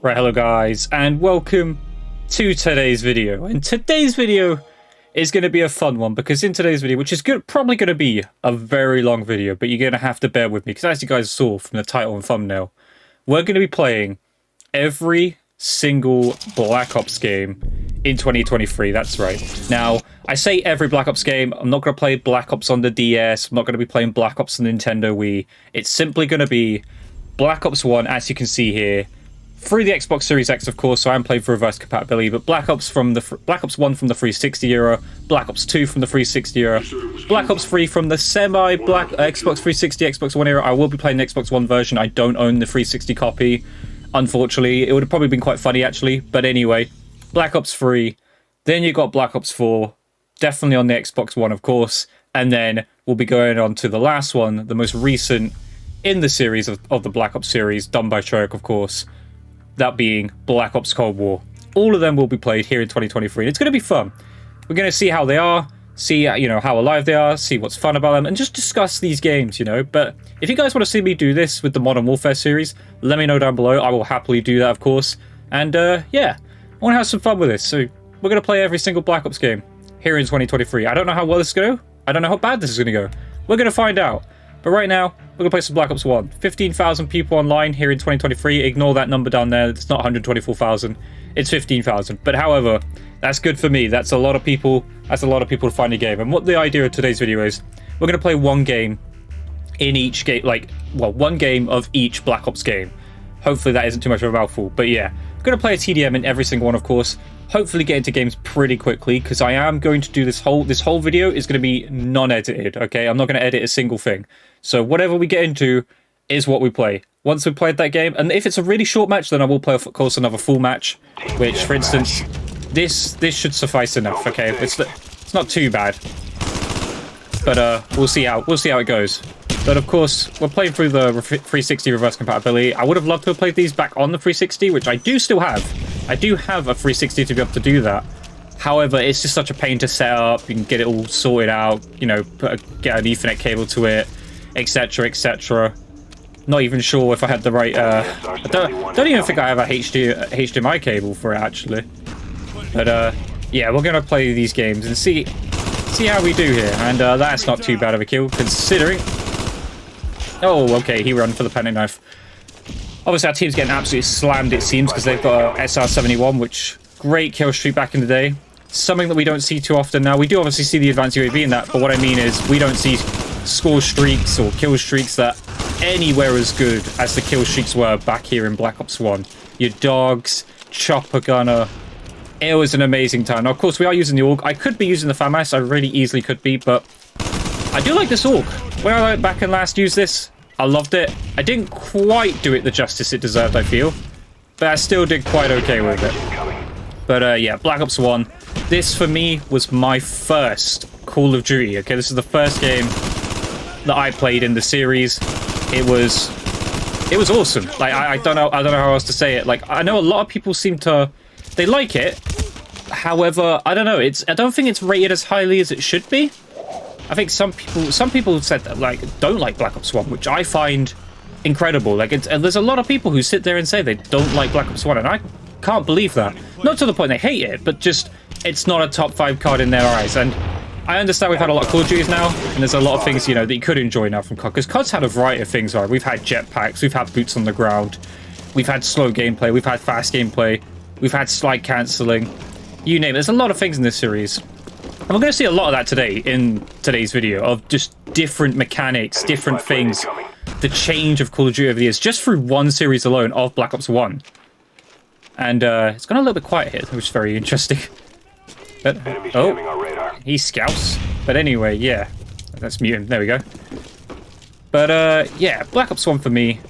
Right, hello guys, and welcome to today's video. And today's video is going to be a fun one, because in today's video, which is probably going to be a very long video, but you're going to have to bear with me, because as you guys saw from the title and thumbnail, we're going to be playing every single Black Ops game in 2023. That's right. Now, I say every Black Ops game. I'm not going to play Black Ops on the DS. I'm not going to be playing Black Ops on the Nintendo Wii. It's simply going to be Black Ops 1, as you can see here, through the Xbox Series X, of course, so I'm playing for reverse compatibility, but Black Ops 1 from the 360 era, Black Ops 2 from the 360 era, Black Ops 3 from the semi-Black Xbox 360, Xbox One era. I will be playing the Xbox One version. I don't own the 360 copy, unfortunately. It would have probably been quite funny, actually, but anyway, Black Ops 3, then you got Black Ops 4, definitely on the Xbox One, of course, and then we'll be going on to the last one, the most recent in the series of the Black Ops series, done by Treyarch, of course, that being Black Ops Cold War. All of them will be played here in 2023, and it's going to be fun. We're going to see how they are, see, how alive they are, see what's fun about them, and just discuss these games, But if you guys want to see me do this with the Modern Warfare series, let me know down below. I will happily do that, of course. And, yeah, I want to have some fun with this, so we're going to play every single Black Ops game here in 2023. I don't know how well this is going to go. I don't know how bad this is going to go. We're going to find out. But right now, we're going to play some Black Ops 1. 15,000 people online here in 2023. Ignore that number down there. It's not 124,000. It's 15,000. But however, that's good for me. That's a lot of people. That's a lot of people to find a game. And what the idea of today's video is, we're going to play one game in each game. One game of each Black Ops game. Hopefully that isn't too much of a mouthful. But yeah, I'm going to play a TDM in every single one, of course. Hopefully get into games pretty quickly, because I am going to do this whole video is going to be non-edited, okay? I'm not going to edit a single thing. So whatever we get into is what we play. Once we've played that game, and if it's a really short match, then I will play, of course, another full match, which, for instance, this should suffice enough, okay? It's not too bad. But we'll see how it goes. But of course, we're playing through the 360 reverse compatibility. I would have loved to have played these back on the 360, which I do still have. I do have a 360 to be able to do that. However, it's just such a pain to set up. You can get it all sorted out, get an Ethernet cable to it, etc., etc. Not even sure if I had the right. I don't even think I have a HDMI cable for it, actually. But yeah, we're gonna play these games and see how we do here. And that's not too bad of a kill, considering. Oh, okay, he ran for the panic knife. Obviously, our team's getting absolutely slammed, it seems, because they've got a SR-71, which, great kill streak back in the day. Something that we don't see too often now. We do obviously see the advanced UAV in that, but what I mean is we don't see score streaks or kill streaks that anywhere as good as the kill streaks were back here in Black Ops 1. Your dogs, chopper gunner. It was an amazing time. Now, of course, we are using the AUG. I could be using the FAMAS. I really easily could be, but I do like this AUG. When I went back and last used this, I loved it. I didn't quite do it the justice it deserved, I feel. But I still did quite okay with it. But yeah, Black Ops 1. This, for me, was my first Call of Duty. Okay, this is the first game that I played in the series. It was awesome. Like, I don't know how else to say it. Like, I know a lot of people they like it. However, I don't know. I don't think it's rated as highly as it should be. I think some people said that, don't like Black Ops 1, which I find incredible. And there's a lot of people who sit there and say they don't like Black Ops 1, and I can't believe that. Not to the point they hate it, but just it's not a top 5 card in their eyes. And I understand we've had a lot of Call of Duties now, and there's a lot of things, that you could enjoy now from COD, because COD's had a variety of things, right? We've had jetpacks, we've had boots on the ground, we've had slow gameplay, we've had fast gameplay, we've had slide cancelling, you name it. There's a lot of things in this series. And we're going to see a lot of that today in today's video, of just different mechanics, different things, the change of Call of Duty over the years, just through one series alone of Black Ops 1. And it's gone a little bit quiet here, which is very interesting. But, oh, he scouts. But anyway, yeah, let's mute him. There we go. But yeah, Black Ops 1 for me,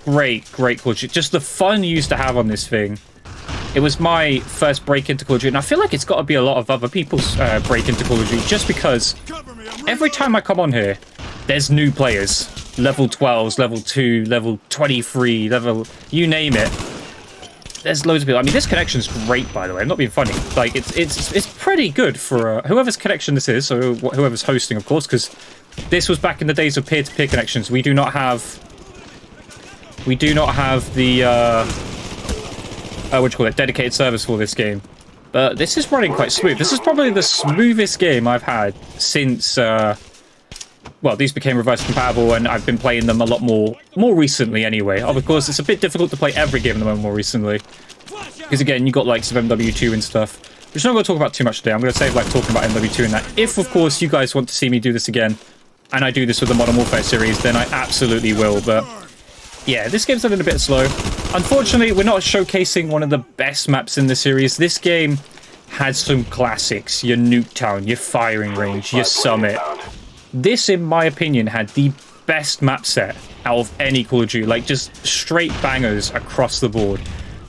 great Call of Duty. Just the fun you used to have on this thing. It was my first break into Call of Duty, and I feel like it's got to be a lot of other people's break into Call of Duty, just because every time I come on here, there's new players. Level 12s, level 2, level 23, level... you name it. There's loads of people. I mean, this connection's great, by the way. I'm not being funny. Like, it's pretty good for whoever's connection this is, so whoever's hosting, of course, because this was back in the days of peer-to-peer connections. We do not have the dedicated servers for this game. But this is running quite smooth. This is probably the smoothest game I've had since, well, these became reverse compatible, and I've been playing them a lot more recently anyway. Of course, it's a bit difficult to play every game of the moment more recently. Because again, you got like some MW2 and stuff. Which I'm not going to talk about too much today. I'm going to save like talking about MW2 and that. If, of course, you guys want to see me do this again, and I do this with the Modern Warfare series, then I absolutely will. But yeah, this game's a little bit slow. Unfortunately, we're not showcasing one of the best maps in the series. This game had some classics. Your Nuketown, your Firing Range, your Summit. This, in my opinion, had the best map set out of any Call of Duty. Like, just straight bangers across the board.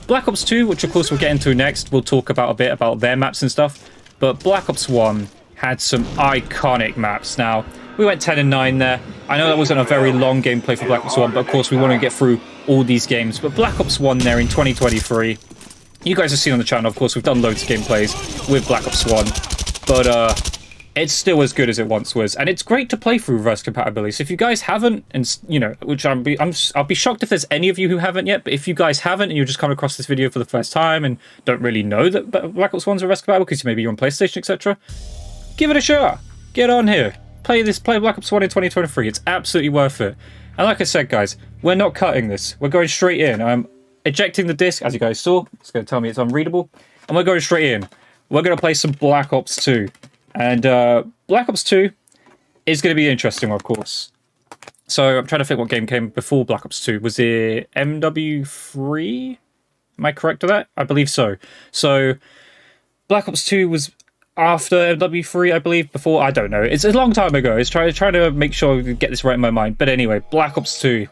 Black Ops 2, which of course we'll get into next, we'll talk about a bit about their maps and stuff. But Black Ops 1 had some iconic maps. Now, we went 10 and 9 there. I know that wasn't a very long gameplay for Black Ops 1, but of course we want to get through all these games. But Black Ops 1 there in 2023, you guys have seen on the channel, of course, we've done loads of gameplays with Black Ops 1. But it's still as good as it once was, and it's great to play through reverse compatibility. So if you guys haven't, and you know, which I'll be shocked if there's any of you who haven't yet. But if you guys haven't, and you just come across this video for the first time and don't really know that Black Ops 1's reverse compatible because maybe you're on PlayStation, etc., give it a shot. Get on here, play Black Ops 1 in 2023. It's absolutely worth it. And like I said, guys, we're not cutting this. We're going straight in. I'm ejecting the disc, as you guys saw. It's going to tell me it's unreadable, and we're going straight in. We're going to play some Black Ops 2. And Black Ops 2 is going to be interesting, of course. So I'm trying to think what game came before Black Ops 2. Was it MW3? Am I correct with that? I believe so. So Black Ops 2 was after MW3, I believe. Before, I don't know. It's a long time ago. It's trying to make sure I get this right in my mind. But anyway, Black Ops 2.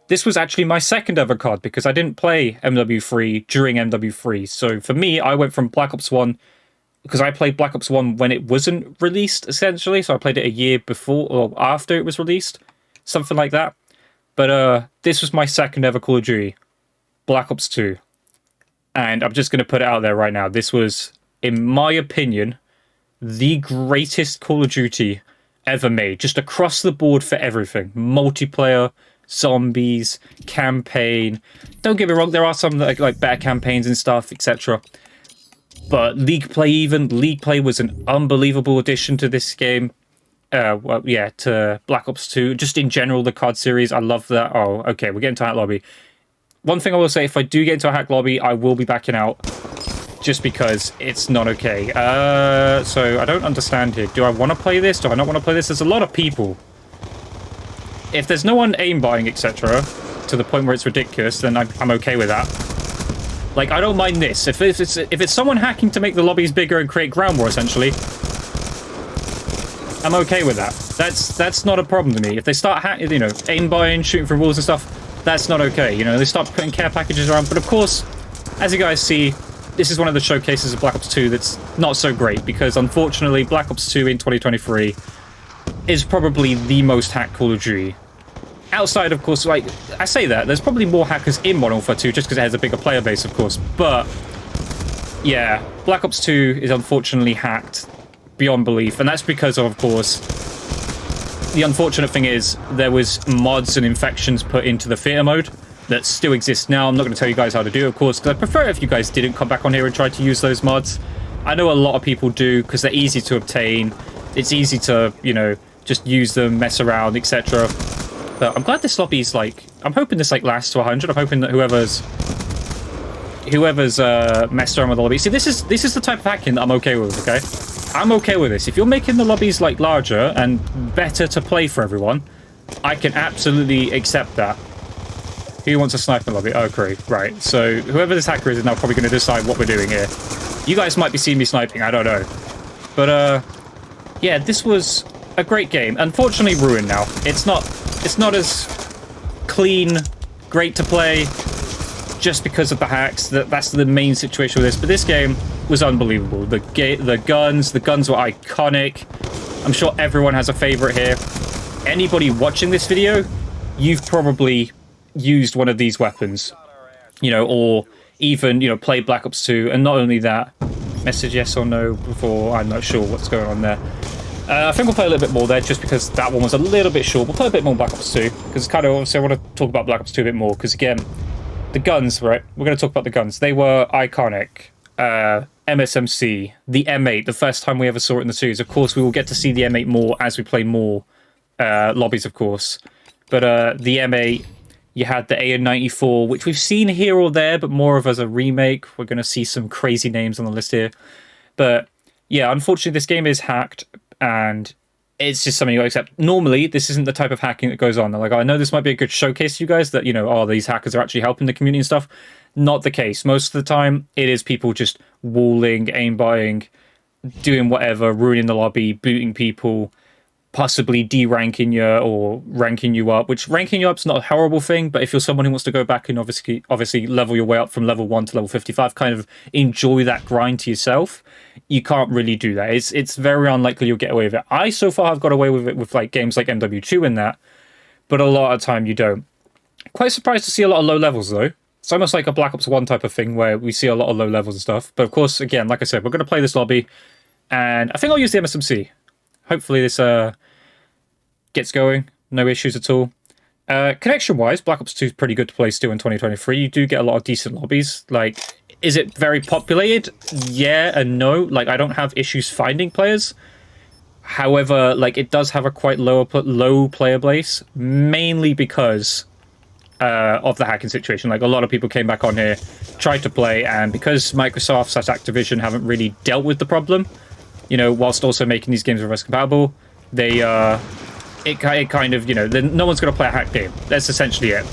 This was actually my second ever COD because I didn't play MW3 during MW3. So for me, I went from Black Ops 1... because I played Black Ops 1 when it wasn't released, essentially. So I played it a year before or after it was released. Something like that. But this was my second ever Call of Duty. Black Ops 2. And I'm just going to put it out there right now. This was, in my opinion, the greatest Call of Duty ever made. Just across the board for everything. Multiplayer, zombies, campaign. Don't get me wrong, there are some that are like better campaigns and stuff, etc. But League Play was an unbelievable addition to this game. Well, yeah, to Black Ops 2. Just in general, the COD series, I love that. Oh, okay, we're getting to Hack Lobby. One thing I will say, if I do get into a Hack Lobby, I will be backing out. Just because it's not okay. So I don't understand here. Do I want to play this? Do I not want to play this? There's a lot of people. If there's no one aimbotting, etc., to the point where it's ridiculous, then I'm okay with that. Like, I don't mind this. If it's someone hacking to make the lobbies bigger and create ground war, essentially, I'm okay with that. That's not a problem to me. If they start you know, aimbotting, shooting through walls and stuff, that's not okay. You know, they start putting care packages around. But of course, as you guys see, this is one of the showcases of Black Ops 2 that's not so great because, unfortunately, Black Ops 2 in 2023 is probably the most hacked Call of Duty. Outside, of course, like, I say that, there's probably more hackers in Modern Warfare 2 just because it has a bigger player base, of course. But, yeah, Black Ops 2 is unfortunately hacked beyond belief. And that's because of course, the unfortunate thing is there was mods and infections put into the theater mode that still exist now. I'm not going to tell you guys how to do it, of course, because I prefer if you guys didn't come back on here and try to use those mods. I know a lot of people do because they're easy to obtain. It's easy to, you know, just use them, mess around, etc. But I'm glad this lobby's like, I'm hoping this like lasts to 100. I'm hoping that whoever's messed around with the lobby. See, this is the type of hacking that I'm okay with, okay? I'm okay with this. If you're making the lobbies like larger and better to play for everyone, I can absolutely accept that. Who wants a sniper lobby? Oh, great. Right. So whoever this hacker is now probably going to decide what we're doing here. You guys might be seeing me sniping. I don't know. But, yeah, this was a great game. Unfortunately ruined now. It's not as clean, great to play, just because of the hacks. That's the main situation with this. But this game was unbelievable. The guns were iconic. I'm sure everyone has a favorite here. Anybody watching this video, you've probably used one of these weapons, you know, or even, you know, played Black Ops 2. And not only that, message yes or no before. I'm not sure what's going on there. I think we'll play a little bit more there, just because that one was a little bit short. We'll play a bit more Black Ops 2, because kind of, obviously, I want to talk about Black Ops 2 a bit more, because, again, The guns, right? We're going to talk about the guns. They were iconic. MSMC, the M8, the first time we ever saw it in the series. Of course, we will get to see the M8 more as we play more lobbies, of course. But the M8, you had the AN94, which we've seen here or there, but more of as a remake. We're going to see some crazy names on the list here. But yeah, unfortunately, this game is hacked, and it's just something you got to accept. Normally, this isn't the type of hacking that goes on. Like, I know this might be a good showcase to you guys that, you know, oh, these hackers are actually helping the community and stuff. Not the case. Most of the time, it is people just walling, aimbotting, doing whatever, ruining the lobby, booting people, possibly de-ranking you or ranking you up, which ranking you up is not a horrible thing, but if you're someone who wants to go back and obviously level your way up from level 1 to level 55, kind of enjoy that grind to yourself, you can't really do that. It's very unlikely you'll get away with it. I so far have got away with it with like games like MW2 and that, but a lot of time you don't. Quite surprised to see a lot of low levels though. It's almost like a Black Ops 1 type of thing where we see a lot of low levels and stuff. But of course, again, like I said, we're going to play this lobby, and I think I'll use the MSMC. Hopefully this gets going. No issues at all. Connection-wise, Black Ops 2 is pretty good to play still in 2023. You do get a lot of decent lobbies. Like, is it very populated? Yeah and no. Like, I don't have issues finding players. However, like, it does have a quite low player base, mainly because of the hacking situation. Like, a lot of people came back on here, tried to play, and because Microsoft / Activision haven't really dealt with the problem, you know, whilst also making these games reverse compatible, they it kind of, you know, no one's going to play a hacked game. That's essentially it.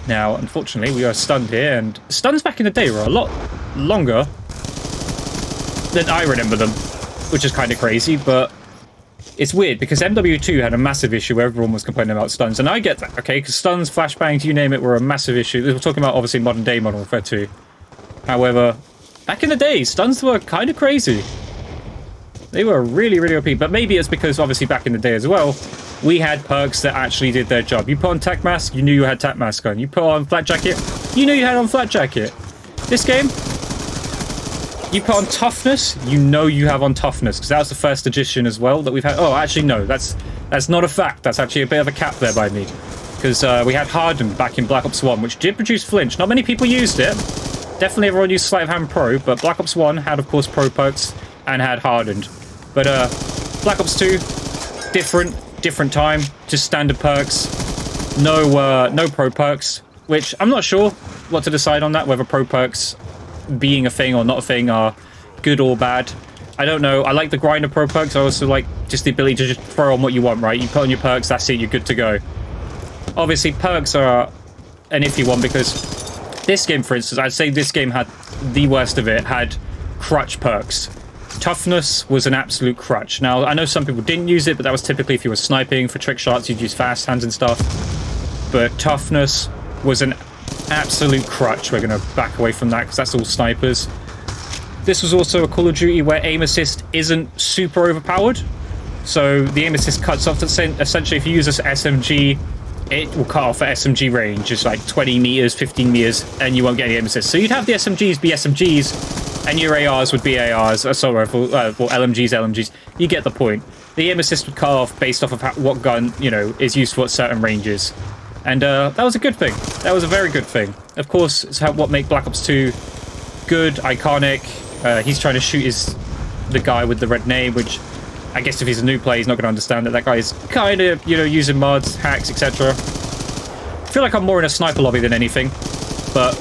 Now, unfortunately, we are stunned here, and stuns back in the day were a lot longer than I remember them, which is kind of crazy, but it's weird because MW2 had a massive issue where everyone was complaining about stuns, and I get that, okay, because stuns, flashbangs, you name it, were a massive issue. We're talking about, obviously, modern day Modern Warfare 2. However, back in the day, stuns were kind of crazy. They were really, really OP, but maybe it's because, obviously, back in the day as well, we had perks that actually did their job. You put on Tech Mask, you knew you had Tech Mask on. You put on Flat Jacket, you knew you had on Flat Jacket. This game, you put on Toughness, you know you have on Toughness, because that was the first edition as well that we've had. Oh, actually, no, that's not a fact. That's actually a bit of a cap there by me, because we had Hardened back in Black Ops 1, which did produce Flinch. Not many people used it. Definitely everyone used Sleight of Hand Pro, but Black Ops 1 had, of course, Pro perks and had Hardened. But Black Ops 2, different time, just standard perks, no Pro perks, which I'm not sure what to decide on that, whether Pro perks being a thing or not a thing are good or bad. I don't know. I like the grinder Pro perks. I also like just the ability to just throw on what you want, right? You put on your perks, that's it, you're good to go. Obviously, perks are an iffy one because this game, for instance, I'd say this game had the worst of it, had crutch perks. Toughness was an absolute crutch. Now, I know some people didn't use it, but that was typically if you were sniping for trick shots, you'd use fast hands and stuff. But Toughness was an absolute crutch. We're going to back away from that because that's all snipers. This was also a Call of Duty where aim assist isn't super overpowered. So the aim assist cuts off. Essentially, if you use this SMG, it will cut off at SMG range, just like 20 meters, 15 meters, and you won't get any aim assist. So you'd have the SMGs be SMGs, and your ARs would be ARs. Sorry, for LMGs. You get the point. The aim assist would cut off based off of what gun, you know, is useful at certain ranges. And that was a good thing. That was a very good thing. Of course, it's what make Black Ops 2 good, iconic. He's trying to shoot the guy with the red name, which I guess if he's a new player, he's not going to understand that guy is kind of, you know, using mods, hacks, etc. I feel like I'm more in a sniper lobby than anything. But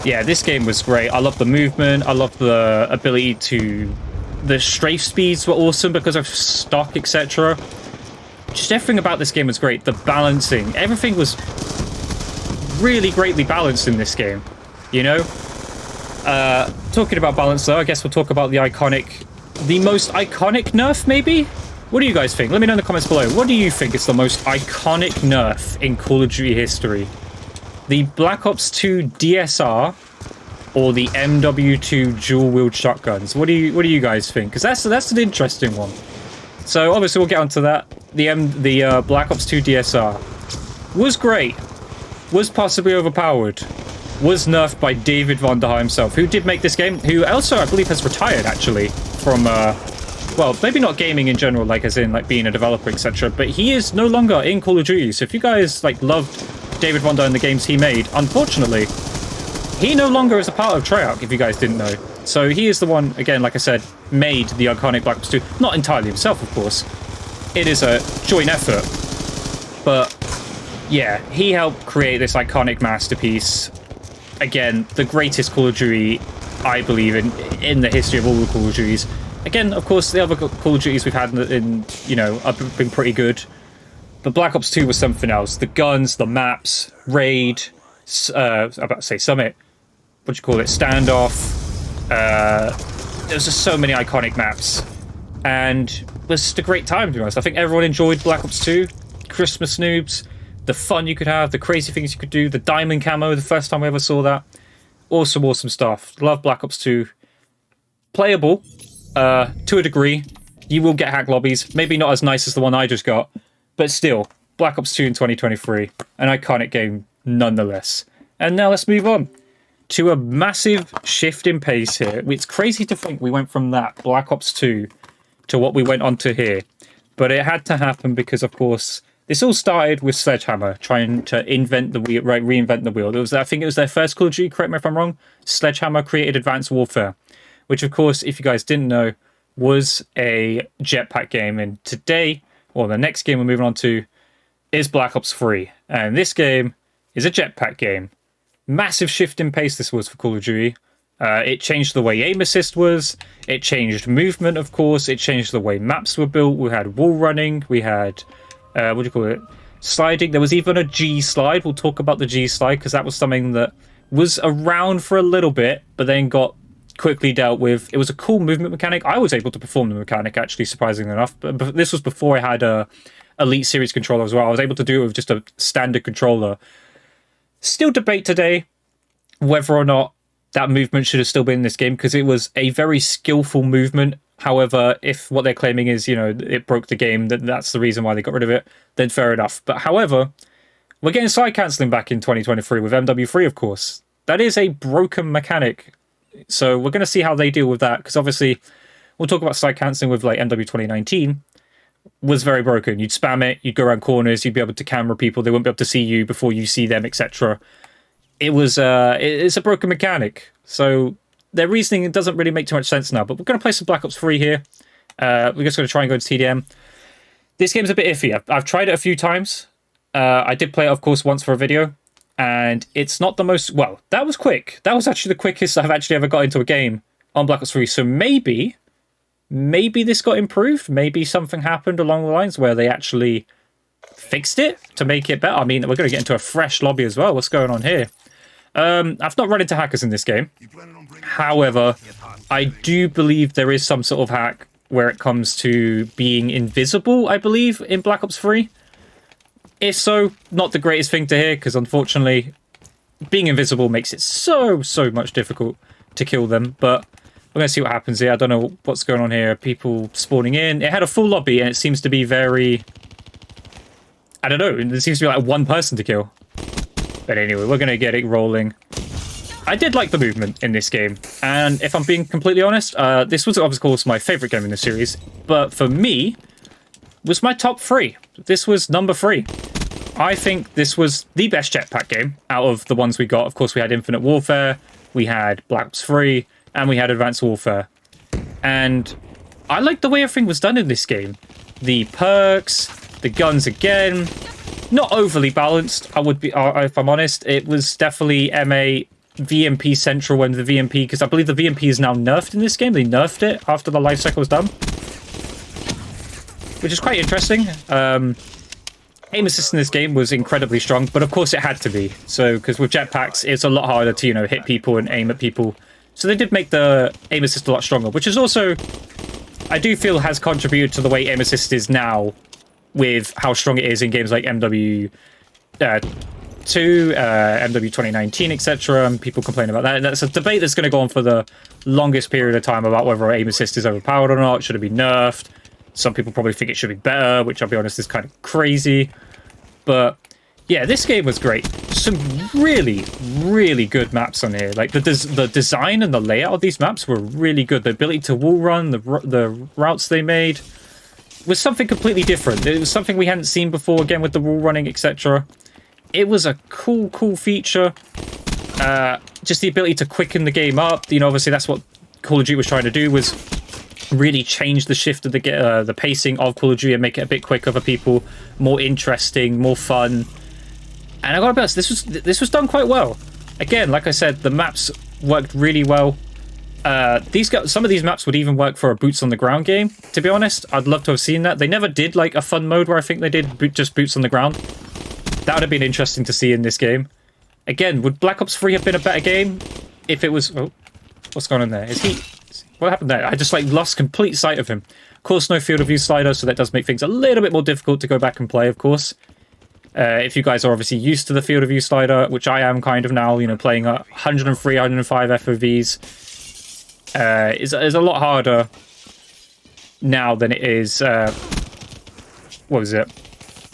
yeah, this game was great. I love the movement. I love the ability to... The strafe speeds were awesome because of stock, etc. Just everything about this game was great. The balancing, everything was really greatly balanced in this game, you know? Talking about balance though, I guess we'll talk about the most iconic nerf maybe? What do you guys think? Let me know in the comments below. What do you think is the most iconic nerf in Call of Duty history? The Black Ops 2 DSR or the MW2 dual-wield shotguns? What do you guys think? Because that's an interesting one. So obviously we'll get onto that. The Black Ops 2 DSR was great, was possibly overpowered, was nerfed by David Vonderhaar himself, who did make this game, who also I believe has retired actually from well, maybe not gaming in general, like as in like being a developer, etc. But he is no longer in Call of Duty. So if you guys like loved David Wonder and the games he made, unfortunately, he no longer is a part of Treyarch, if you guys didn't know. So he is the one, again, like I said, made the iconic Black Ops 2. Not entirely himself, of course. It is a joint effort. But, yeah, he helped create this iconic masterpiece. Again, the greatest Call of Duty, I believe, in the history of all the Call of Duties. Again, of course, the other Call of Duties we've had in you know, have been pretty good. But Black Ops 2 was something else. The guns, the maps, Raid, I was about to say Summit, what do you call it, Standoff. There's just so many iconic maps. And it was just a great time, to be honest. I think everyone enjoyed Black Ops 2. Christmas noobs, the fun you could have, the crazy things you could do, the diamond camo, the first time I ever saw that. Awesome, awesome stuff. Love Black Ops 2. Playable, to a degree. You will get hack lobbies. Maybe not as nice as the one I just got. But still, Black Ops 2 in 2023. An iconic game nonetheless. And now let's move on to a massive shift in pace here. It's crazy to think we went from that Black Ops 2 to what we went on to here. But it had to happen because, of course, this all started with Sledgehammer trying to invent the wheel, right, reinvent the wheel. I think it was their first Call of Duty, correct me if I'm wrong. Sledgehammer created Advanced Warfare, which, of course, if you guys didn't know, was a jetpack game. And today, or the next game we're moving on to, is Black Ops 3. And this game is a jetpack game. Massive shift in pace this was for Call of Duty. It changed the way aim assist was. It changed movement, of course. It changed the way maps were built. We had wall running. We had, what do you call it? Sliding. There was even a G slide. We'll talk about the G slide because that was something that was around for a little bit, but then got quickly dealt with. It was a cool movement mechanic. I was able to perform the mechanic, actually, surprisingly enough. But this was before I had a Elite Series controller as well. I was able to do it with just a standard controller. Still debate today whether or not that movement should have still been in this game because it was a very skillful movement. However, if what they're claiming is, you know, it broke the game, that's the reason why they got rid of it, then fair enough. But however, we're getting side cancelling back in 2023 with MW3, of course. That is a broken mechanic. So we're going to see how they deal with that because obviously we'll talk about side cancelling with like MW 2019 was very broken. You'd spam it, you'd go around corners, you'd be able to camera people, they wouldn't be able to see you before you see them, etc. It was it's a broken mechanic. So their reasoning doesn't really make too much sense now, but we're going to play some Black Ops 3 here. We're just going to try and go to TDM. This game's a bit iffy. I've tried it a few times. I did play it, of course, once for a video, and it's not the most... Well, that was quick. That was actually the quickest I've actually ever got into a game on Black Ops 3. So maybe this got improved. Maybe something happened along the lines where they actually fixed it to make it better. I mean, we're going to get into a fresh lobby as well. What's going on here? I've not run into hackers in this game. However, I do believe there is some sort of hack where it comes to being invisible, I believe, in Black Ops 3. If so, not the greatest thing to hear, because unfortunately, being invisible makes it so much difficult to kill them. But we're going to see what happens here. I don't know what's going on here. People spawning in. It had a full lobby, and it seems to be very... I don't know. There seems to be like one person to kill. But anyway, we're going to get it rolling. I did like the movement in this game. And if I'm being completely honest, this was, of course, my favourite game in the series. But for me, was my top 3. This was number 3. I think this was the best jetpack game out of the ones we got. Of course, we had Infinite Warfare, we had Black Ops 3, and we had Advanced Warfare. And I liked the way everything was done in this game. The perks, the guns again... Not overly balanced, I would be, if I'm honest. It was definitely MA VMP central when the VMP, because I believe the VMP is now nerfed in this game. They nerfed it after the life cycle was done, which is quite interesting. Aim assist in this game was incredibly strong, but of course it had to be. So, because with jetpacks, it's a lot harder to, you know, hit people and aim at people. So they did make the aim assist a lot stronger, which is also, I do feel, has contributed to the way aim assist is now, with how strong it is in games like MW2, MW 2019, etc. And people complain about that. That's a debate that's going to go on for the longest period of time about whether aim assist is overpowered or not. Should it be nerfed? Some people probably think it should be better, which I'll be honest is kind of crazy. But yeah, this game was great. Some really good maps on here. Like the design and the layout of these maps were really good. The ability to wall run, the routes they made was something completely different. It was something we hadn't seen before, again, with the wall running, etc. it was a cool feature. Just the ability to quicken the game up. You know, obviously that's what Call of Duty was trying to do, was really change the shift of the pacing of Call of Duty and make it a bit quicker for people, more interesting, more fun. And I gotta be honest, this was done quite well. Again, like I said, the maps worked really well. Some of these maps would even work for a boots on the ground game, to be honest. I'd love to have seen that. They never did like a fun mode where I think they did just boots on the ground. That would have been interesting to see in this game. Again, would Black Ops 3 have been a better game if it was... Oh, what's going on there? What happened there? I just like lost complete sight of him. Of course, no field of view slider, so that does make things a little bit more difficult to go back and play, of course. If you guys are obviously used to the field of view slider, which I am kind of now, you know, playing 103, 105 FOVs, is a lot harder now than it is... what was it?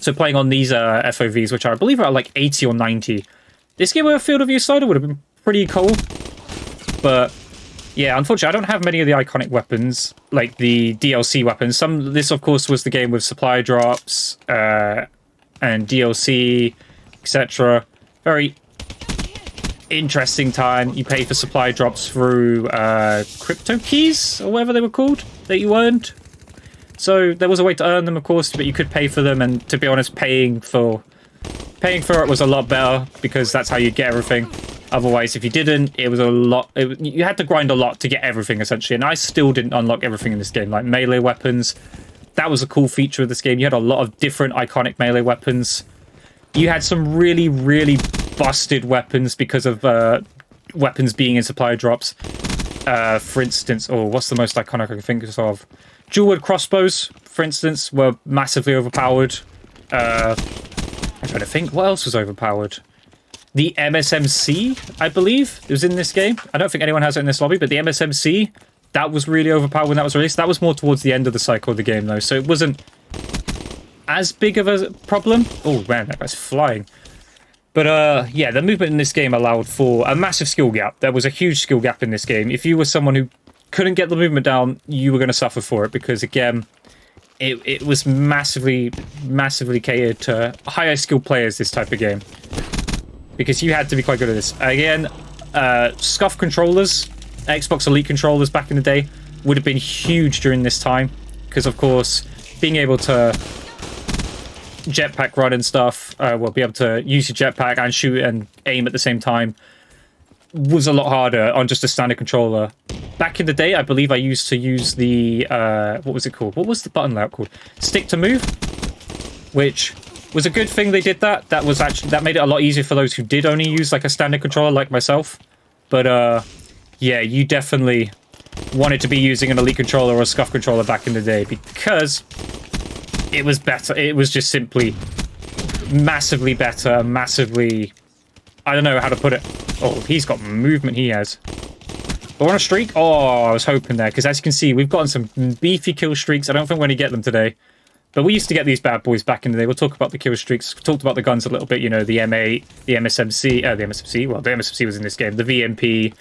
So playing on these FOVs, which I believe are like 80 or 90. This game with a field of view slider would have been pretty cool. But yeah, unfortunately, I don't have many of the iconic weapons, like the DLC weapons. This, of course, was the game with supply drops and DLC, etc. Very interesting time. You pay for supply drops through crypto keys, or whatever they were called, that you earned. So there was a way to earn them, of course, but you could pay for them. And to be honest, paying for it was a lot better, because that's how you get everything. Otherwise, if you didn't, it was a lot. You had to grind a lot to get everything, essentially. And I still didn't unlock everything in this game, like melee weapons. That was a cool feature of this game. You had a lot of different iconic melee weapons. You had some really, really busted weapons because of weapons being in supply drops. For instance, what's the most iconic I can think of? Dual-wood crossbows, for instance, were massively overpowered. I'm trying to think, what else was overpowered? The MSMC, I believe, was in this game. I don't think anyone has it in this lobby, but the MSMC, that was really overpowered when that was released. That was more towards the end of the cycle of the game, though, so it wasn't as big of a problem. Oh, man, that guy's flying. But, yeah, the movement in this game allowed for a massive skill gap. There was a huge skill gap in this game. If you were someone who couldn't get the movement down, you were going to suffer for it, because, again, it was massively catered to higher skilled players, this type of game. Because you had to be quite good at this. Again, SCUF controllers, Xbox Elite controllers back in the day, would have been huge during this time. Because, of course, being able to jetpack run and stuff, be able to use your jetpack and shoot and aim at the same time, was a lot harder on just a standard controller. Back in the day, I believe I used to use the, what was it called? What was the button layout called? Stick to move, which was a good thing they did that. That made it a lot easier for those who did only use like a standard controller like myself. But yeah, you definitely wanted to be using an Elite controller or a SCUF controller back in the day, because it was better. It was just simply massively better, massively... I don't know how to put it. Oh, he's got movement, he has. But we're on a streak? Oh, I was hoping there, because as you can see, we've gotten some beefy kill streaks. I don't think we're going to get them today. But we used to get these bad boys back in the day. We'll talk about the kill streaks. We talked about the guns a little bit, you know, the M8, the MSMC, well, the MSMC was in this game, the VMP,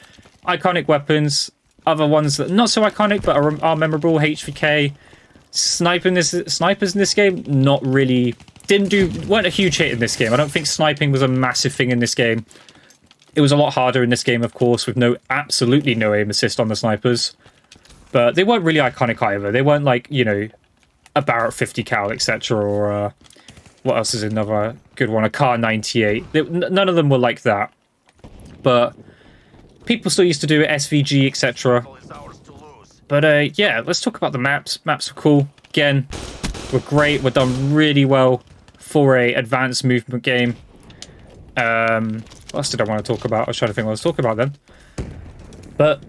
iconic weapons, other ones that not so iconic, but are memorable, HVK. Snipers in this game, not really, weren't a huge hit in this game. I don't think sniping was a massive thing in this game. It was a lot harder in this game, of course, with absolutely no aim assist on the snipers. But they weren't really iconic either. They weren't like, you know, a Barrett 50 cal, etc. Or what else is another good one? A Car 98. None of them were like that. But people still used to do it, SVG, etc. But yeah, let's talk about the maps. Maps were cool. Again, were great. Were done really well for a advanced movement game. What else did I want to talk about? I was trying to think what I was talking about then. But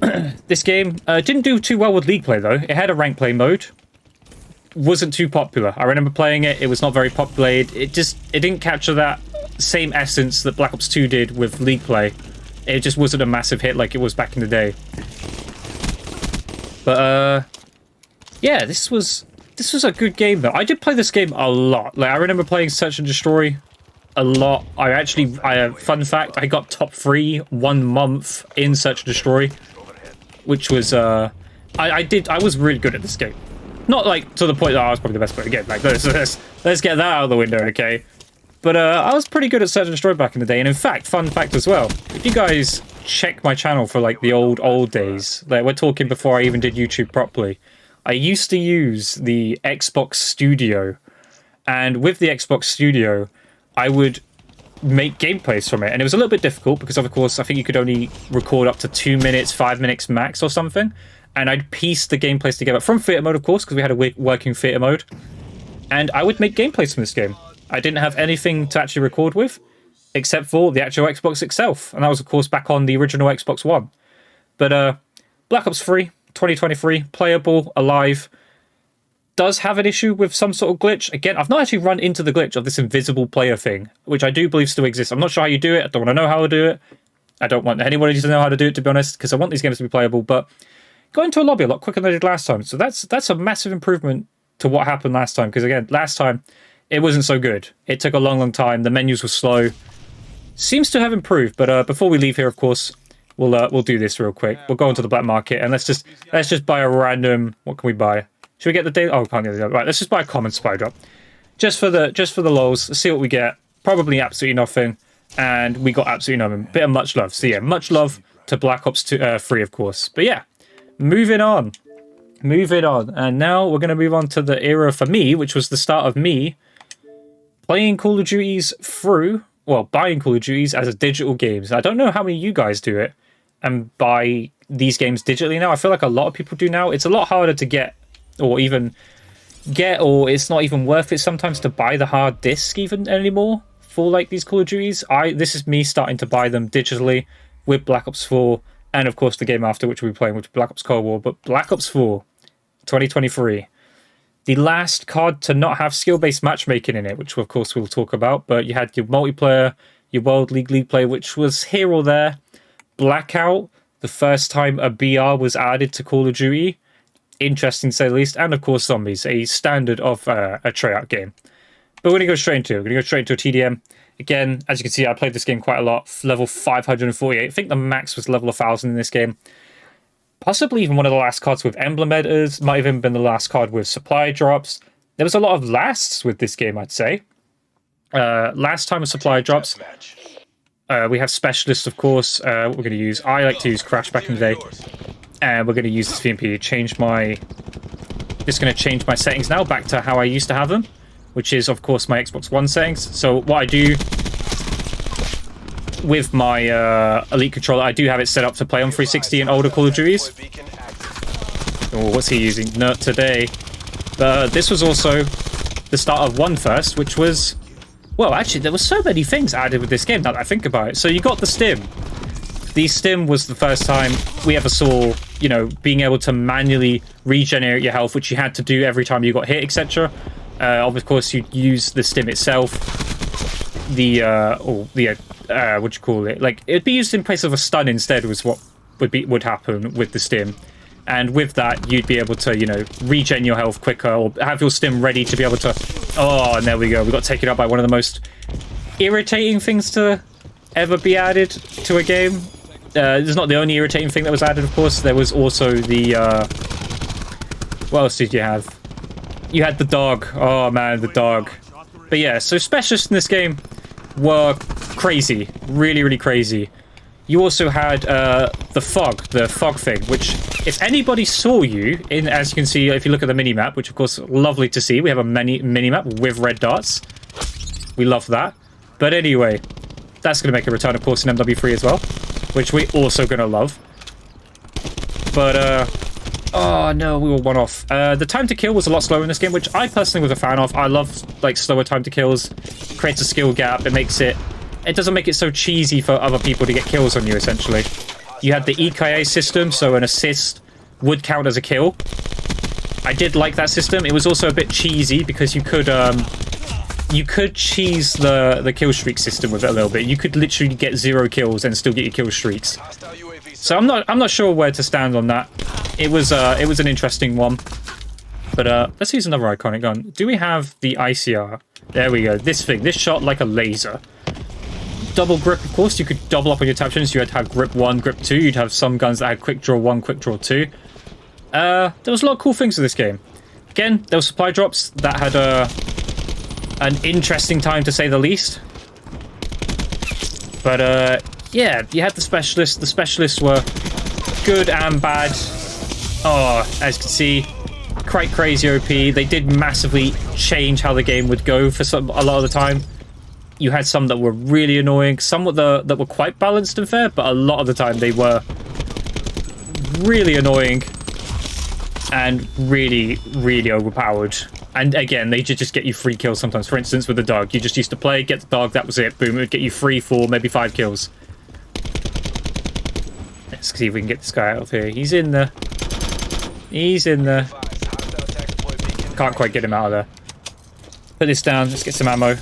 this game didn't do too well with League play, though. It had a rank play mode. Wasn't too popular. I remember playing it. It was not very popular. It didn't capture that same essence that Black Ops 2 did with League play. It just wasn't a massive hit like it was back in the day. But yeah, this was a good game though. I did play this game a lot. Like I remember playing Search and Destroy a lot. Fun fact, I got top 3 1 month in Search and Destroy, which was I was really good at this game. Not like to the point that I was probably the best player again. Like let's get that out of the window, okay? But I was pretty good at Search and Destroy back in the day. And in fact, fun fact as well, if you guys check my channel for like the old days, like we're talking before I even did YouTube properly, I used to use the Xbox Studio. And with the Xbox Studio, I would make gameplays from it. And it was a little bit difficult because, of course, I think you could only record up to 2 minutes, 5 minutes max or something. And I'd piece the gameplays together from theater mode, of course, because we had a working theater mode. And I would make gameplays from this game. I didn't have anything to actually record with, except for the actual Xbox itself. And that was, of course, back on the original Xbox One. But Black Ops 3, 2023, playable, alive, does have an issue with some sort of glitch. Again, I've not actually run into the glitch of this invisible player thing, which I do believe still exists. I'm not sure how you do it. I don't want to know how to do it. I don't want anybody to know how to do it, to be honest, because I want these games to be playable. But got into a lobby a lot quicker than I did last time. So that's a massive improvement to what happened last time. Because again, last time, it wasn't so good. It took a long time. The menus were slow. Seems to have improved. But before we leave here, of course, we'll do this real quick. We'll go into the black market and let's just buy a random. What can we buy? Should we get the daily? Oh, can't get the right. Let's just buy a common supply drop, just for the lols. Let's see what we get. Probably absolutely nothing, and we got absolutely nothing. Bit of much love. So yeah, much love to Black Ops 2, 3, of course. But yeah, moving on, and now we're gonna move on to the era for me, which was the start of me playing Call of Duties through, well, buying Call of Duties as a digital games. I don't know how many of you guys do it and buy these games digitally now. I feel like a lot of people do now. It's a lot harder to get, or it's not even worth it sometimes to buy the hard disk even anymore for like these Call of Duties. This is me starting to buy them digitally with Black Ops 4, and of course the game after, which we'll be playing, which is Black Ops Cold War. But Black Ops 4 2023, the last COD to not have skill-based matchmaking in it, which of course we'll talk about. But you had your multiplayer, your World League play, which was here or there. Blackout, the first time a BR was added to Call of Duty. Interesting to say the least. And of course Zombies, a standard of a Treyarch game. But we're going to go straight into it. We're going to go straight into a TDM. Again, as you can see, I played this game quite a lot. Level 548. I think the max was level 1000 in this game. Possibly even one of the last cards with emblem editors. Might have even been the last card with supply drops. There was a lot of lasts with this game, I'd say. Last time with supply drops. We have Specialist, of course. We're going to use... I like to use Crash back in the day. And we're going to use this VMP. Just going to change my settings now back to how I used to have them, which is, of course, my Xbox One settings. So what I do with my Elite controller, I do have it set up to play on 360 and older Call of Duties. Oh, what's he using? Nerd today. This was also the start of One First, which was... Well, actually, there were so many things added with this game now that I think about it. So you got the stim. The stim was the first time we ever saw, you know, being able to manually regenerate your health, which you had to do every time you got hit, etc. Of course, you'd use the stim itself. What do you call it? Like, it'd be used in place of a stun instead, was what would happen with the stim. And with that, you'd be able to, you know, regen your health quicker, or have your stim ready to be able to... Oh, and there we go. We got taken up by one of the most irritating things to ever be added to a game. This is not the only irritating thing that was added, of course. There was also the... what else did you have? You had the dog. Oh, man, the dog. But yeah, so specialists in this game were crazy. Really, really crazy. You also had the fog thing, which if anybody saw you, as you can see, if you look at the mini-map, which of course, lovely to see. We have a mini-map with red dots. We love that. But anyway, that's going to make a return, of course, in MW3 as well, which we're also going to love. But, oh no, we were one off. The time to kill was a lot slower in this game, which I personally was a fan of. I love, like, slower time to kills. Creates a skill gap. It makes it... It doesn't make it so cheesy for other people to get kills on you, essentially. You had the EKA system, so an assist would count as a kill. I did like that system. It was also a bit cheesy because you could cheese the kill streak system with it a little bit. You could literally get 0 kills and still get your kill streaks. So I'm not sure where to stand on that. It was an interesting one. But let's use another iconic gun. Do we have the ICR? There we go. This thing. This shot like a laser. Double grip, of course. You could double up on your tap shins. You had to have grip 1, grip 2. You'd have some guns that had quick draw 1, quick draw 2. There was a lot of cool things with this game. Again, there were supply drops that had an interesting time to say the least. But yeah, you had the specialists. The specialists were good and bad. Oh, as you can see, quite crazy OP. They did massively change how the game would go for a lot of the time. You had some that were really annoying, some that were quite balanced and fair, but a lot of the time they were really annoying and really, really overpowered. And again, they just get you free kills sometimes. For instance, with the dog, you just used to play, get the dog, that was it. Boom, it would get you 3, 4, maybe 5 kills. Let's see if we can get this guy out of here. He's in there. He's in there. Can't quite get him out of there. Put this down. Let's get some ammo.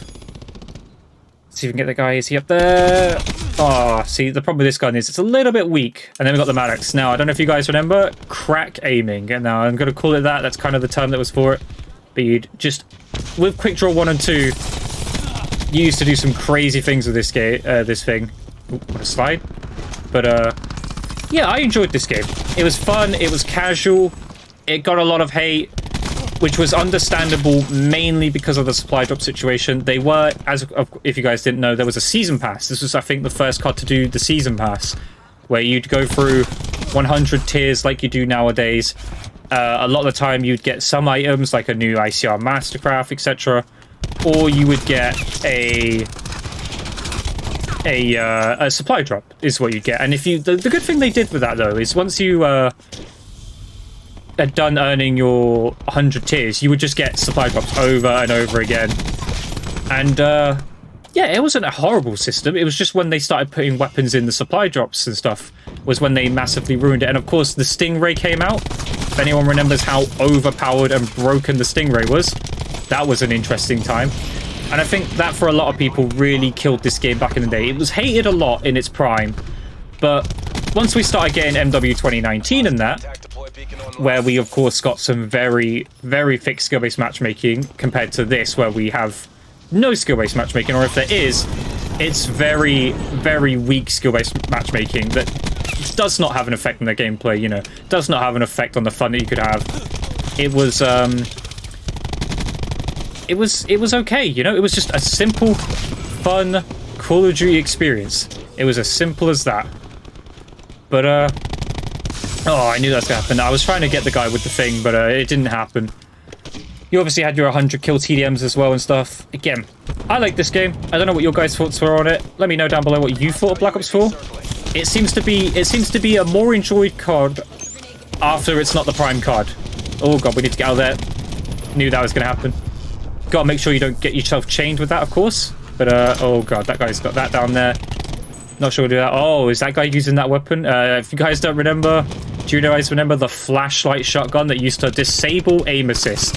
See if we can get the guy. Is he up there? Oh, see, the problem with this gun is it's a little bit weak. And then we've got the Maddox. Now, I don't know if you guys remember, crack aiming. And now I'm going to call it that. That's kind of the term that was for it. But you'd just, with quick draw 1 and 2, you used to do some crazy things with this game, this thing. Ooh, what a slide. But, yeah, I enjoyed this game. It was fun. It was casual. It got a lot of hate, which was understandable mainly because of the supply drop situation. They were, as if you guys didn't know, there was a season pass. This was, I think, the first COD to do the season pass, where you'd go through 100 tiers like you do nowadays. A lot of the time you'd get some items like a new ICR Mastercraft, etc., or you would get a supply drop is what you get. And if you, the good thing they did with that though is once you had done earning your 100 tiers, you would just get supply drops over and over again. And yeah, it wasn't a horrible system. It was just when they started putting weapons in the supply drops and stuff was when they massively ruined it. And of course the Stingray came out. If anyone remembers how overpowered and broken the Stingray was, that was an interesting time. And I think that for a lot of people really killed this game back in the day. It was hated a lot in its prime, but once we started getting MW 2019 and that, where we of course got some very, very thick skill-based matchmaking compared to this, where we have no skill-based matchmaking, or if there is, it's very, very weak skill-based matchmaking that does not have an effect on the gameplay, you know, does not have an effect on the fun that you could have. It was it was okay, you know, it was just a simple, fun Call of Duty experience. It was as simple as that. But, oh, I knew that was going to happen. I was trying to get the guy with the thing, but it didn't happen. You obviously had your 100 kill TDMs as well and stuff. Again, I like this game. I don't know what your guys' thoughts were on it. Let me know down below what you thought of Black Ops 4. It seems to be a more enjoyed COD after it's not the prime COD. Oh god, we need to get out of there. Knew that was going to happen. Gotta make sure you don't get yourself chained with that, of course. But, oh god, that guy's got that down there. Not sure we'll do that. Oh, is that guy using that weapon? If you guys don't remember, do you guys remember the flashlight shotgun that used to disable aim assist?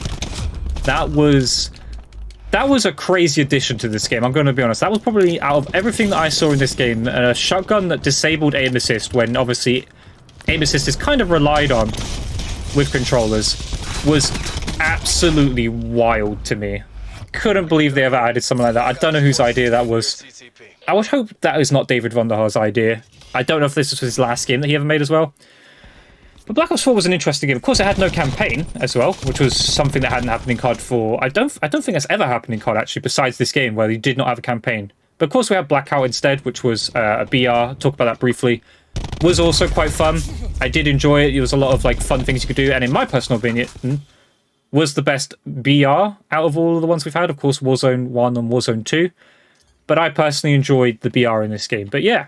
That was a crazy addition to this game, I'm going to be honest. That was probably, out of everything that I saw in this game, a shotgun that disabled aim assist when obviously aim assist is kind of relied on with controllers, was absolutely wild to me. Couldn't believe they ever added something like that. I don't know whose idea that was. I would hope that is not David Vonderhaar's idea. I don't know if this was his last game that he ever made as well. But Black Ops 4 was an interesting game. Of course, it had no campaign as well, which was something that hadn't happened in COD 4. I don't think that's ever happened in COD, actually, besides this game, where you did not have a campaign. But of course, we had Blackout instead, which was a BR. Talk about that briefly. Was also quite fun. I did enjoy it. There was a lot of like fun things you could do. And in my personal opinion, was the best BR out of all of the ones we've had. Of course, Warzone 1 and Warzone 2. But I personally enjoyed the BR in this game. But yeah,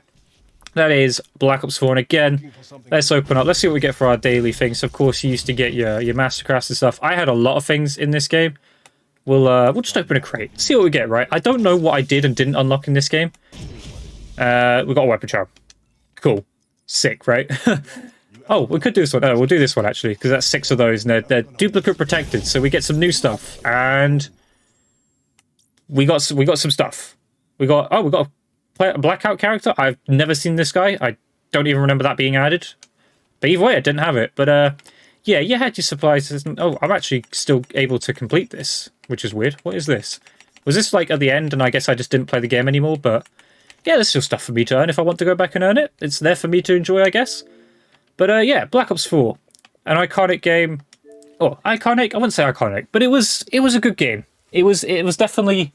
that is Black Ops 4. And again, let's open up. Let's see what we get for our daily things. Of course, you used to get your Mastercrafts and stuff. I had a lot of things in this game. We'll just open a crate. See what we get, right? I don't know what I did and didn't unlock in this game. We got a weapon charm. Cool. Sick, right? Oh, we could do this one. Oh, we'll do this one, actually, because that's 6 of those, and they're duplicate protected, so we get some new stuff. And we got some stuff. We got a Blackout character. I've never seen this guy. I don't even remember that being added. But either way, I didn't have it. But, yeah, you had your supplies. Oh, I'm actually still able to complete this, which is weird. What is this? Was this, like, at the end, and I guess I just didn't play the game anymore? But, yeah, there's still stuff for me to earn if I want to go back and earn it. It's there for me to enjoy, I guess. But, yeah, Black Ops 4. An iconic game. Oh, iconic? I wouldn't say iconic, but it was a good game. it was definitely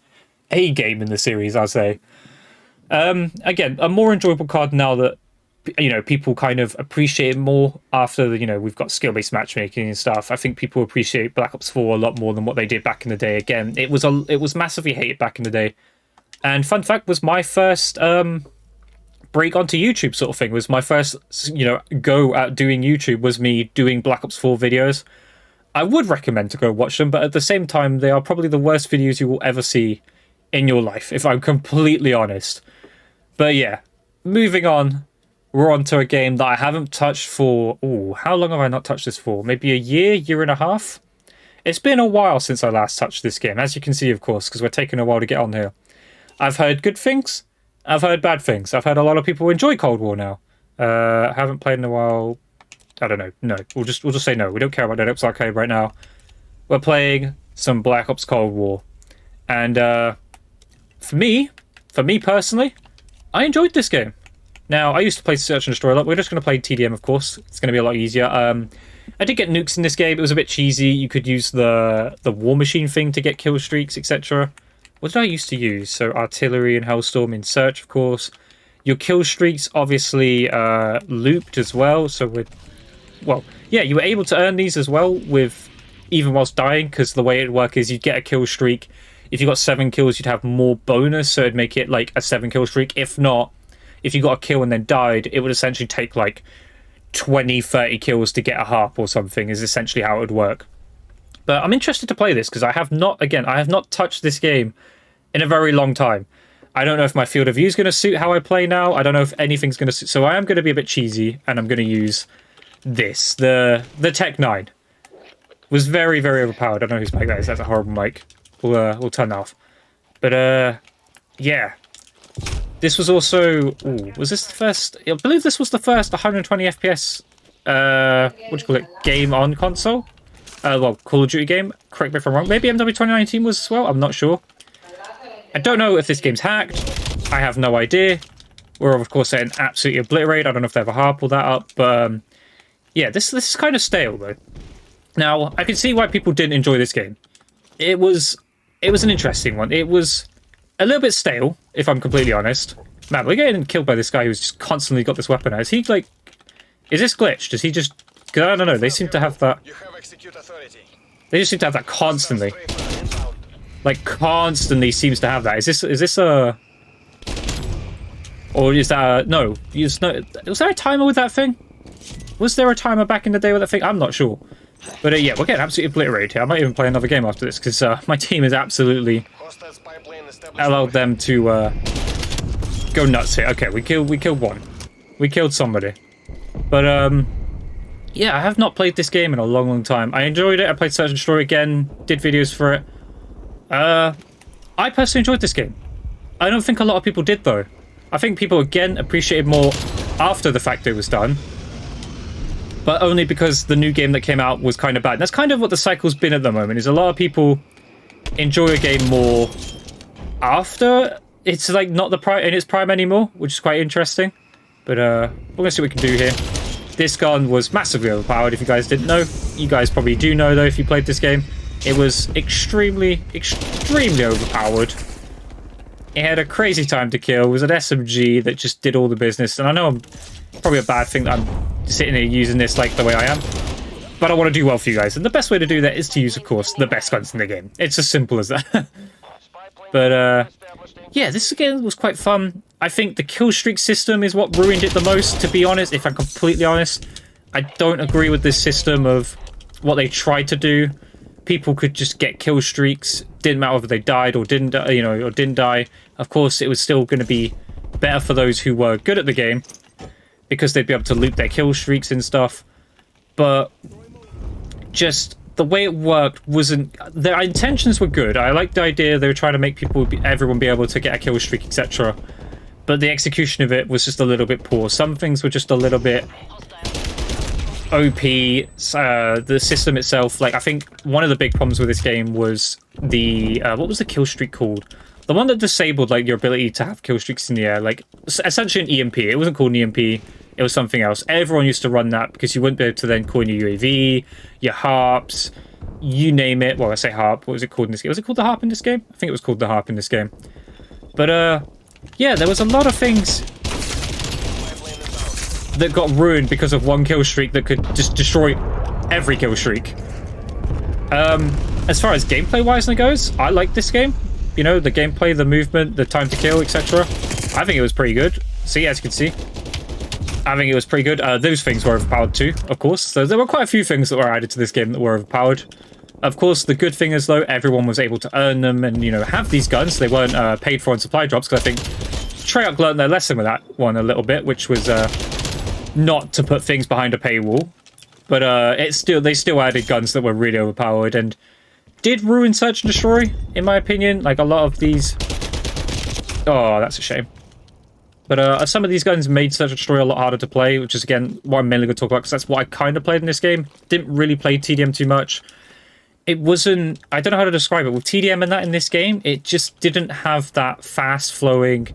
a game in the series, I'd say. Again, a more enjoyable card now that, you know, people kind of appreciate it more after, you know, we've got skill-based matchmaking and stuff. I think people appreciate Black Ops 4 a lot more than what they did back in the day. Again, it was massively hated back in the day. And fun fact, was my first break onto YouTube sort of thing. Was my first, you know, go at doing YouTube was me doing Black Ops 4 videos. I would recommend to go watch them, but at the same time, they are probably the worst videos you will ever see in your life, if I'm completely honest. But yeah, moving on, we're on to a game that I haven't touched for... Ooh, how long have I not touched this for? Maybe a year and a half? It's been a while since I last touched this game, as you can see, of course, because we're taking a while to get on here. I've heard good things. I've heard bad things. I've heard a lot of people enjoy Cold War now. Haven't played in a while. I don't know. No, we'll just say no. We don't care about Dead Ops Arcade right now. We're playing some Black Ops Cold War. And for me personally, I enjoyed this game. Now, I used to play Search and Destroy a lot. We're just going to play TDM, of course. It's going to be a lot easier. I did get nukes in this game. It was a bit cheesy. You could use the war machine thing to get kill streaks, etc. What did I used to use? So artillery and Hellstorm in Search, of course. Your kill streaks obviously looped as well. So well, yeah, you were able to earn these as well with even whilst dying, because the way it would work is you'd get a kill streak. If you got 7 kills, you'd have more bonus, so it'd make it like a 7 kill streak. If not, if you got a kill and then died, it would essentially take like 20, 30 kills to get a harp or something, is essentially how it would work. But I'm interested to play this because I have not touched this game in a very long time. I don't know if my field of view is going to suit how I play now. I don't know if anything's going to suit. So I am going to be a bit cheesy, and I'm going to use this. The Tech 9 was very, very overpowered. I don't know whose mic that is. That's a horrible mic. We'll turn that off. But yeah. This was also... Ooh, was this the first... I believe this was the first 120 FPS... what do you call it? Game on console? Well, Call of Duty game. Correct me if I'm wrong. Maybe MW 2019 was as well. I'm not sure. I don't know if this game's hacked. I have no idea. We're, of course, saying absolutely obliterate. I don't know if they have a harp pull that up. But, yeah, this is kind of stale, though. Now, I can see why people didn't enjoy this game. It was an interesting one. It was a little bit stale, if I'm completely honest. Man, we're getting killed by this guy who's just constantly got this weapon out. Is he, like... Is this glitched? Does he just... Because I don't know, they seem to have that... They just seem to have that constantly. Like, constantly seems to have that. Is this a... Or is that a... No. Was there a timer with that thing? Was there a timer back in the day with that thing? I'm not sure. But yeah, we're getting absolutely obliterated here. I might even play another game after this, because my team is absolutely... allowed them to go nuts here. Okay, we killed one. We killed somebody. But, yeah, I have not played this game in a long, long time. I enjoyed it. I played Search and Destroy again. Did videos for it. I personally enjoyed this game. I don't think a lot of people did, though. I think people, again, appreciated more after the fact it was done. But only because the new game that came out was kind of bad. And that's kind of what the cycle's been at the moment, is a lot of people enjoy a game more after it's, like, not in its prime anymore, which is quite interesting. But, we're gonna see what we can do here. This gun was massively overpowered, if you guys didn't know. You guys probably do know, though, if you played this game. It was extremely, extremely overpowered. It had a crazy time to kill. It was an SMG that just did all the business. And I know I'm probably a bad thing that I'm sitting here using this like the way I am. But I want to do well for you guys. And the best way to do that is to use, of course, the best guns in the game. It's as simple as that. But, yeah, this again was quite fun. I think the kill streak system is what ruined it the most, to be honest, if I'm completely honest. I don't agree with this system of what they tried to do. People could just get kill streaks. Didn't matter whether they died or didn't, or didn't die. Of course, it was still going to be better for those who were good at the game, because they'd be able to loop their kill streaks and stuff. But just the way it worked wasn't... Their intentions were good. I liked the idea they were trying to make everyone be able to get a kill streak, etc. But the execution of it was just a little bit poor. Some things were just a little bit OP. The system itself, like, I think one of the big problems with this game was the... what was the kill streak called? The one that disabled, like, your ability to have kill streaks in the air. Like, essentially an EMP. It wasn't called an EMP. It was something else. Everyone used to run that because you wouldn't be able to then coin your UAV, your harps, you name it. Well, I say harp. What was it called in this game? Was it called the harp in this game? I think it was called the harp in this game. But, yeah, there was a lot of things that got ruined because of one kill streak that could just destroy every kill streak. As far as gameplay-wise goes, I like this game. You know, the gameplay, the movement, the time to kill, etc. I think it was pretty good. See, as you can see, I think it was pretty good. Those things were overpowered too, of course. So there were quite a few things that were added to this game that were overpowered. Of course, the good thing is, though, everyone was able to earn them and, you know, have these guns. They weren't paid for in supply drops, because I think Treyarch learned their lesson with that one a little bit, which was not to put things behind a paywall. But they still added guns that were really overpowered and did ruin Search and Destroy, in my opinion. Like, a lot of these... Oh, that's a shame. But some of these guns made Search and Destroy a lot harder to play, which is, again, what I'm mainly going to talk about, because that's what I kind of played in this game. Didn't really play TDM too much. It wasn't... I don't know how to describe it. With TDM and that in this game, it just didn't have that fast-flowing...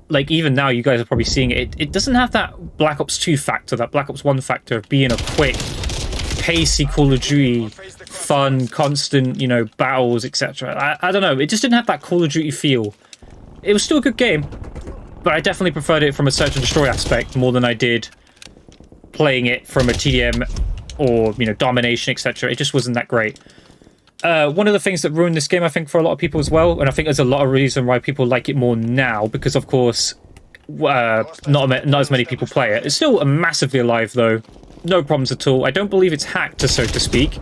Like, even now, you guys are probably seeing it. It doesn't have that Black Ops 2 factor, that Black Ops 1 factor of being a quick, pacey Call of Duty, fun, constant, you know, battles, etc. I don't know. It just didn't have that Call of Duty feel. It was still a good game, but I definitely preferred it from a Search and Destroy aspect more than I did playing it from a TDM or, you know, domination, etc. It just wasn't that great. One of the things that ruined this game, I think, for a lot of people as well, and I think there's a lot of reason why people like it more now, because, of course, not as many people play it. It's still massively alive, though. No problems at all. I don't believe it's hacked, so to speak.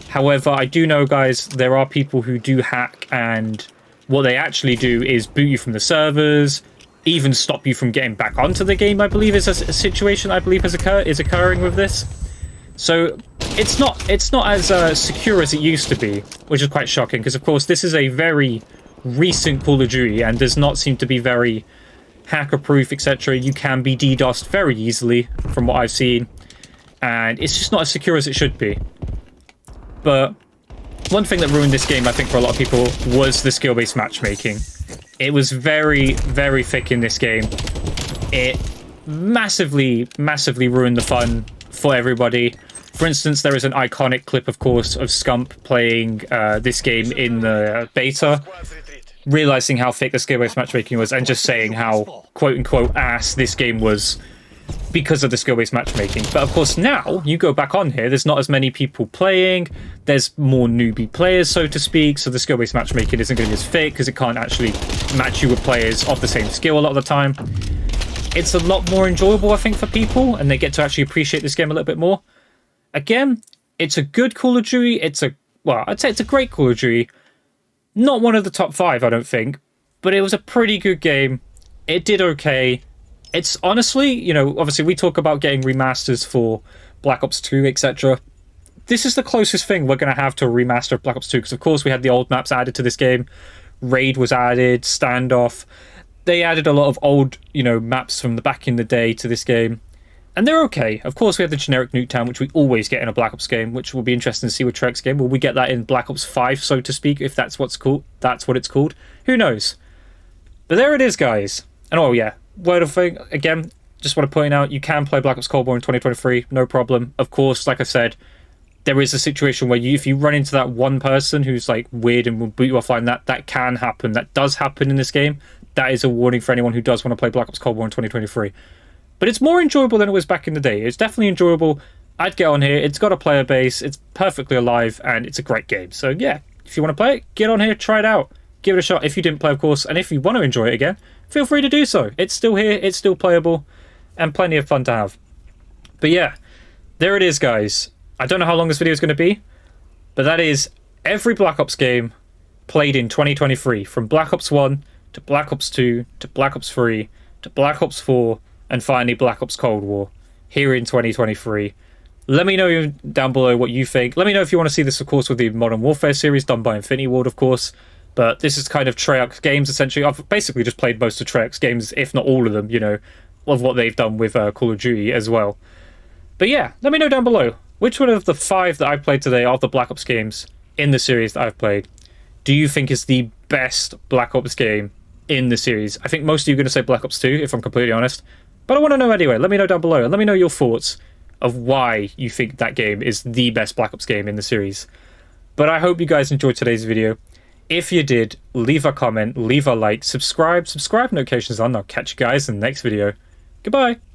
However, I do know, guys, there are people who do hack, and what they actually do is boot you from the servers, even stop you from getting back onto the game, I believe, is a situation I believe is occurring with this. So it's not as secure as it used to be, which is quite shocking, because of course this is a very recent Call of Duty and does not seem to be very hacker-proof, etc. You can be DDoSed very easily, from what I've seen, and it's just not as secure as it should be. But one thing that ruined this game, I think, for a lot of people was the skill-based matchmaking. It was very, very thick in this game. It massively, massively ruined the fun for everybody. For instance, there is an iconic clip, of course, of Scump playing this game in the beta, realizing how thick the skill-based matchmaking was, and just saying how, quote-unquote, ass this game was because of the skill-based matchmaking. But, of course, now, you go back on here, there's not as many people playing, there's more newbie players, so to speak, so the skill-based matchmaking isn't going to be as thick, because it can't actually match you with players of the same skill a lot of the time. It's a lot more enjoyable, I think, for people, and they get to actually appreciate this game a little bit more. Again, it's a good Call of Duty. Well, I'd say it's a great Call of Duty. Not one of the top 5, I don't think, but it was a pretty good game. It did okay. It's honestly, you know, obviously we talk about getting remasters for Black Ops 2, etc. This is the closest thing we're going to have to a remaster of Black Ops 2, because of course we had the old maps added to this game. Raid was added, Standoff. They added a lot of old, you know, maps from the back in the day to this game. And they're okay. Of course, we have the generic Nuketown, which we always get in a Black Ops game, which will be interesting to see with Treyarch's game. Will we get that in Black Ops 5, so to speak, if that's what's called? That's what it's called. Who knows? But there it is, guys. And oh yeah, word of thing again. Just want to point out, you can play Black Ops Cold War in 2023, no problem. Of course, like I said, there is a situation where if you run into that one person who's like weird and will boot you offline, that can happen. That does happen in this game. That is a warning for anyone who does want to play Black Ops Cold War in 2023. But it's more enjoyable than it was back in the day. It's definitely enjoyable. I'd get on here. It's got a player base. It's perfectly alive, and it's a great game. So yeah, if you want to play it, get on here, try it out. Give it a shot if you didn't play, of course. And if you want to enjoy it again, feel free to do so. It's still here. It's still playable, and plenty of fun to have. But yeah, there it is, guys. I don't know how long this video is going to be, but that is every Black Ops game played in 2023, from Black Ops 1 to Black Ops 2 to Black Ops 3 to Black Ops 4, and finally Black Ops Cold War here in 2023. Let me know down below what you think. Let me know if you want to see this, of course, with the Modern Warfare series done by Infinity Ward, of course. But this is kind of Treyarch's games, essentially. I've basically just played most of Treyarch's games, if not all of them, you know, of what they've done with Call of Duty as well. But yeah, let me know down below. Which one of the 5 that I played today of the Black Ops games in the series that I've played do you think is the best Black Ops game in the series? I think most of you are going to say Black Ops 2, if I'm completely honest. But I want to know anyway. Let me know down below, and let me know your thoughts. of why you think that game is the best Black Ops game in the series. But I hope you guys enjoyed today's video. If you did, leave a comment, leave a like, subscribe notifications on. I'll catch you guys in the next video. Goodbye.